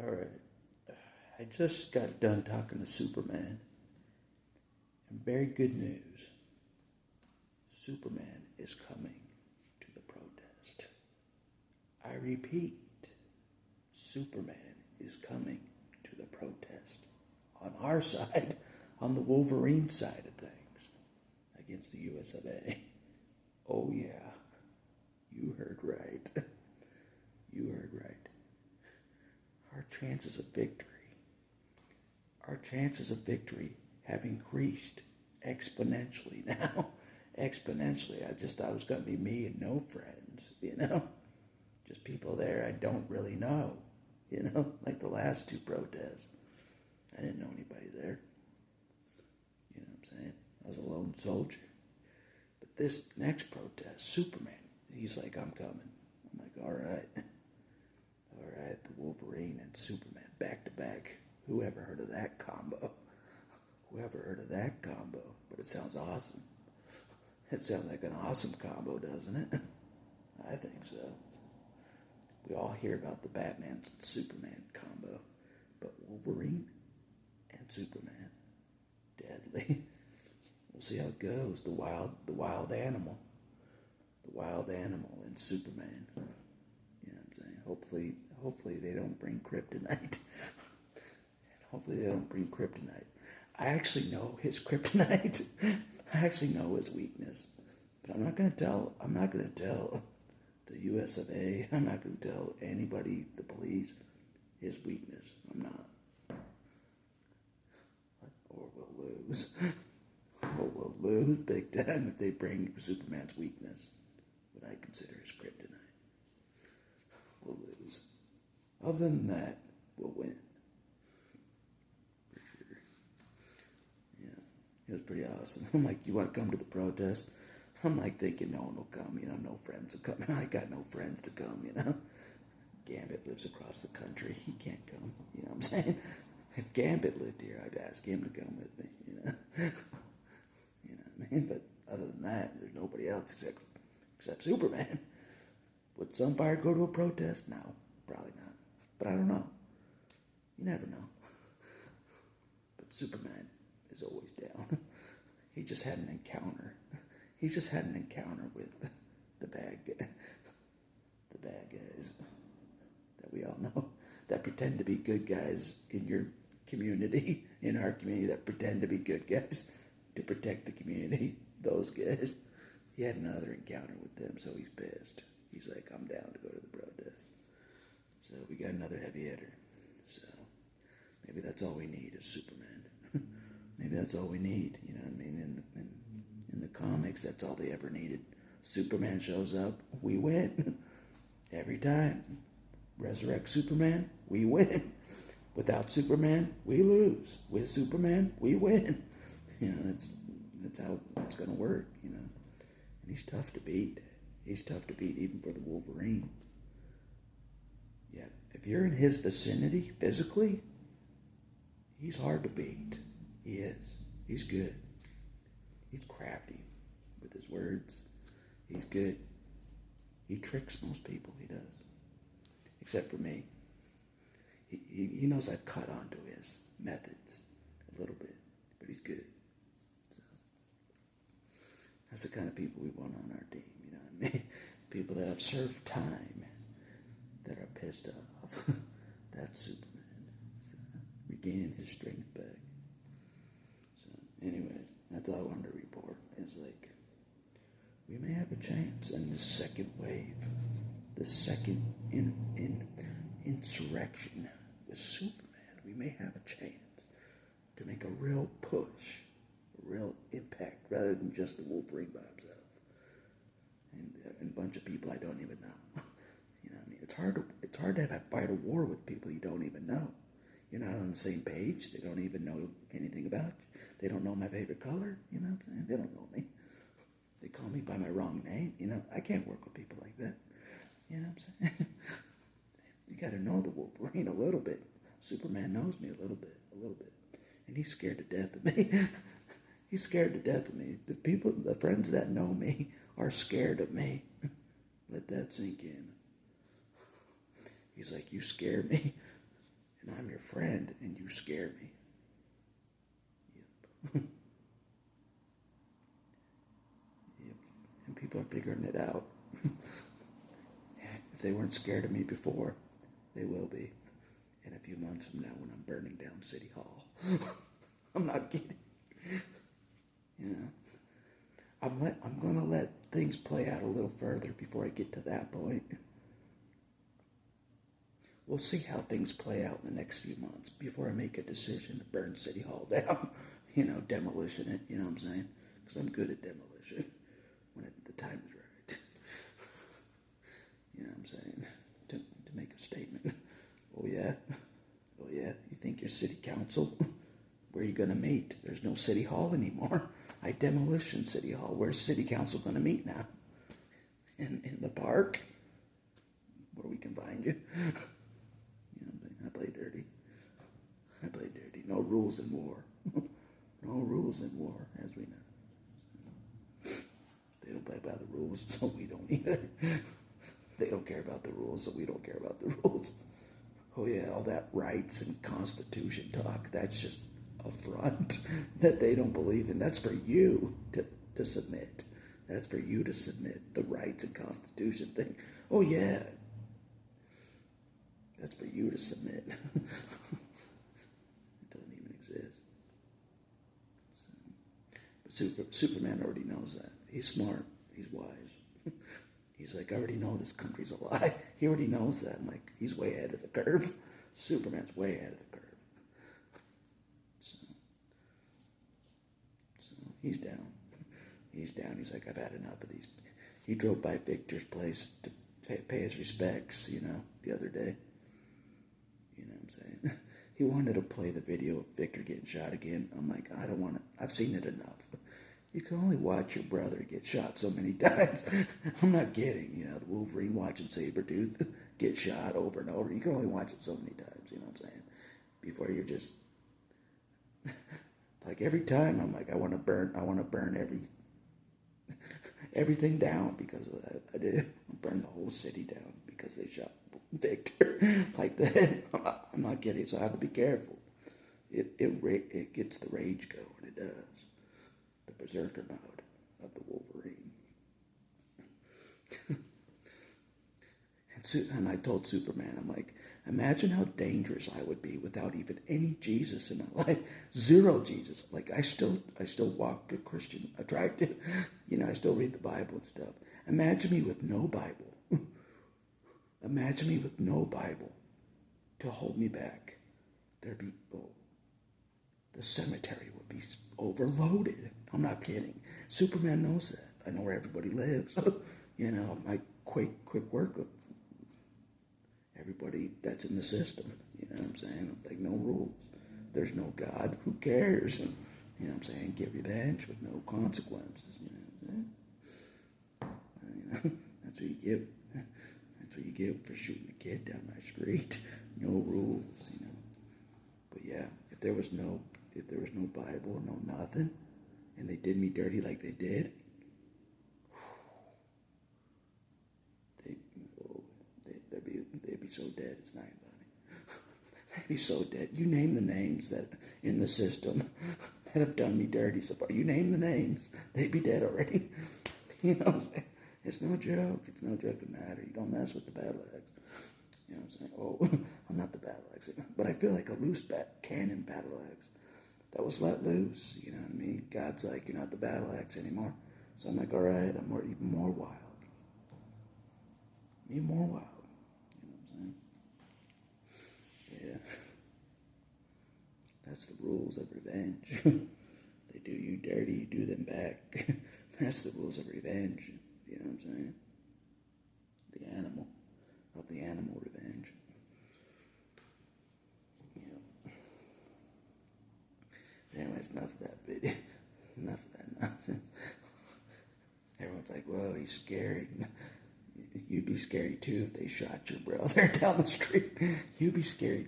All right. I just got done talking to Superman. And very good news. Superman is coming to the protest. I repeat, Superman is coming to the protest. On our side, on the Wolverine side of things, against the US of A. Oh yeah, you heard right. You heard right. Our chances of victory have increased exponentially now. Exponentially. I just thought it was going to be me and no friends, Just people there I don't really know, like the last two protests. I didn't know anybody there. You know what I'm saying? I was a lone soldier. But this next protest, Superman, he's like, I'm coming. I'm like, all right, the Wolverine and Superman back to back. Whoever heard of that combo? But it sounds awesome. It sounds like an awesome combo, doesn't it? I think so. We all hear about the Batman and Superman combo, but Wolverine and Superman, deadly. We'll see how it goes. The wild animal in Superman. You know what I'm saying? Hopefully they don't bring kryptonite. I actually know his kryptonite. I actually know his weakness. But I'm not gonna tell the US of A. I'm not gonna tell anybody, the police, his weakness. I'm not. Or we'll lose. We'll lose big time if they bring Superman's weakness, what I consider his kryptonite. We'll lose. Other than that, we'll win. For sure. Yeah. It was pretty awesome. I'm like, you want to come to the protest? I'm like thinking no one will come, no friends will come. I got no friends to come, Gambit lives across the country. He can't come, you know what I'm saying? If Gambit lived here, I'd ask him to come with me, You know what I mean? But other than that, there's nobody else except Superman. Would Sunfire go to a protest? No, probably not. But I don't know. You never know. But Superman is always down. He just had an encounter. With the bad guys that we all know, that pretend to be good guys in your community, in our community, that pretend to be good guys to protect the community. Those guys. He had another encounter with them, so he's pissed. He's like, I'm down to go to the protest. So we got another heavy hitter. So maybe that's all we need is Superman. Maybe that's all we need, you know what I mean? In the comics, that's all they ever needed. Superman shows up, we win. Every time. Resurrect Superman, we win. Without Superman, we lose. With Superman, we win. That's how it's going to work, And he's tough to beat. He's tough to beat even for the Wolverine. Yeah, if you're in his vicinity physically, he's hard to beat. He is. He's good. He's crafty with his words. He's good. He tricks most people, he does. Except for me. He knows I've caught on to his methods a little bit, but he's good. So that's the kind of people we want on our team, you know what I mean? People that have served time, that are pissed off. That's Superman. So, regaining his strength back. So, anyways, that's all I wanted to report. It's like, we may have a chance in this second wave, the second insurrection with Superman. We may have a chance to make a real push, a real impact, rather than just the Wolverine by himself. And a bunch of people I don't even know. You know what I mean? It's hard to fight a war with people you don't even know. You're not on the same page. They don't even know anything about you. They don't know my favorite color. You know what I'm saying? They don't know me. They call me by my wrong name. I can't work with people like that. You know what I'm saying? You got to know the Wolverine a little bit. Superman knows me a little bit. And he's scared to death of me. He's scared to death of me. The friends that know me are scared of me. Let that sink in. He's like, you scare me. And I'm your friend, and you scare me. Yep. Yep. And people are figuring it out. If they weren't scared of me before, they will be. In a few months from now when I'm burning down City Hall. I'm not kidding. You know, I'm going to let things play out a little further before I get to that point. We'll see how things play out in the next few months before I make a decision to burn City Hall down. You know, demolition it, you know what I'm saying? Because I'm good at demolition when the time is right. You know what I'm saying? To make a statement. Oh yeah? You think your city council? Where are you going to meet? There's no City Hall anymore. I demolition City Hall. Where's City Council going to meet now? In the park? Where we can find you? You know, I play dirty. No rules in war. No rules in war, as we know. They don't play by the rules, so we don't either. They don't care about the rules, so we don't care about the rules. Oh yeah, all that rights and constitution talk, that's just a front that they don't believe in. That's for you to submit. That's for you to submit, the rights and constitution thing. Oh yeah. That's for you to submit. It doesn't even exist. But Superman already knows that. He's smart. He's wise. He's like, I already know this country's a lie. He already knows that. I'm like, he's way ahead of the curve. Superman's way ahead of the curve. So he's down. He's down. He's like, I've had enough of these. He drove by Victor's place to pay his respects, you know, the other day. You know what I'm saying? He wanted to play the video of Victor getting shot again. I'm like, I don't want to. I've seen it enough. You can only watch your brother get shot so many times. I'm not kidding. You know, the Wolverine watching Sabretooth get shot over and over. You can only watch it so many times, you know what I'm saying? Before you're just... like every time I'm like, I want to burn everything down because of that. I did burn the whole city down because they shot Victor like that. I'm not kidding, so I have to be careful. It gets the rage going, it does. The berserker mode of the Wolverine. And I told Superman, I'm like, imagine how dangerous I would be without even any Jesus in my life. Zero Jesus. Like I still walk a Christian. I try to, you know, I still read the Bible and stuff. Imagine me with no Bible. Imagine me with no Bible to hold me back. There'd be, the cemetery would be overloaded. I'm not kidding. Superman knows that. I know where everybody lives. You know, my quick work of everybody that's in the system. You know what I'm saying? Like, no rules. There's no God. Who cares? You know what I'm saying? Get revenge with no consequences. You know what I'm saying? You know, that's what you give. That's what you give for shooting a kid down my street. No rules, you know. But yeah, if there was no Bible, no nothing, and they did me dirty like they did, they'd be so dead, it's not even funny. They'd be so dead. You name the names that in the system that have done me dirty so far. You name the names, they'd be dead already. You know what I'm saying? It's no joke. It's no joke of matter. You don't mess with the battle axe. You know what I'm saying? Oh, I'm not the battle axe. But I feel like a loose cannon battle axe that was let loose. You know what I mean? God's like, you're not the battle axe anymore. So I'm like, all right, I'm even more wild. Me more wild. You know what I'm saying? Yeah. That's the rules of revenge. They do you dirty, you do them back. That's the rules of revenge. You know what I'm saying? The animal revenge. Yeah. Anyways, enough of that video. Enough of that nonsense. Everyone's like, whoa, he's scary. You'd be scary too if they shot your brother down the street. You'd be scary